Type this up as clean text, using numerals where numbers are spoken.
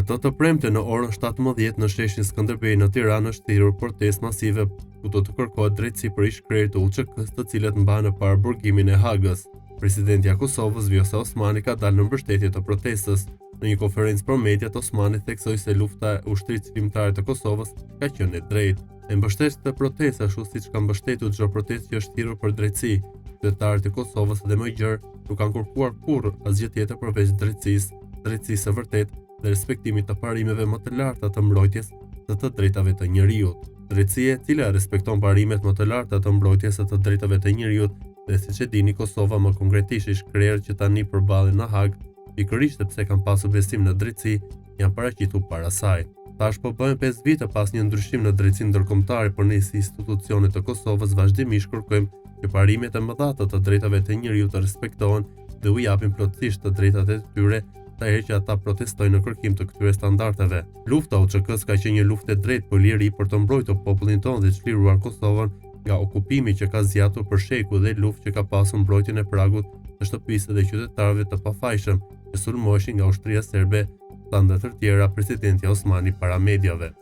Atë të premte në orën 17 në sheshin Skënderbej në Tiranë është thirrur protestë masive ku do të kërkohet drejtësi për ish-krerë të UÇK-s, të cilët mbahen para burgimit e Hagës. Presidenti i Kosovës Vjosa Osmani ka dalë në mbështetje të protestës. Në një konferencë për mediat, Osmani theksoi se lufta e ushtrisë kombëtare të Kosovës ka qenë e drejtë. E mbështet të protesta ashtu siç ka mbështetur çdo protestë që është thirrur për drejtësi. Qytetarët e Kosovës dhe më gjerë nuk kanë kërkuar kurrë asgjë tjetër përveç drejtësisë së vërtetë dhe respektimit të parimeve më të larta të mbrojtjes së të drejtave të njerëzit. Drejtësia e cila respekton parimet më të larta të mbrojtjes së të drejtave të njerëzit dhe siç e dini Kosova më konkretisht ish-krerët që tani përballen në Hag, pikërisht sepse kanë pasur besim në drejtësi, janë paraqitur para saj. Tash po bëhen 5 vite pas një ndryshim në drejtësinë ndërkombëtare, por ne si institucione të Kosovës vazhdimisht kërkojmë që parimet e mëdha të drejtave të njerëzit të respektohen dhe u japin plotësisht të drejtat e tyre sa herë që ata protestojnë në kërkim të këtyre standardeve. Lufta UÇK-s ka qenë një luftë e drejtë për liri për të mbrojtur popullin tonë dhe çliruar Kosovën nga okupimi që ka zgjatur për shekuj dhe luftë që ka pasur mbrojtjen e pragut të shtëpisë dhe qytetarëve të pafajshëm që sulmoheshin nga ushtria serbe, tha ndër të tjera presidenti Osmani para mediave.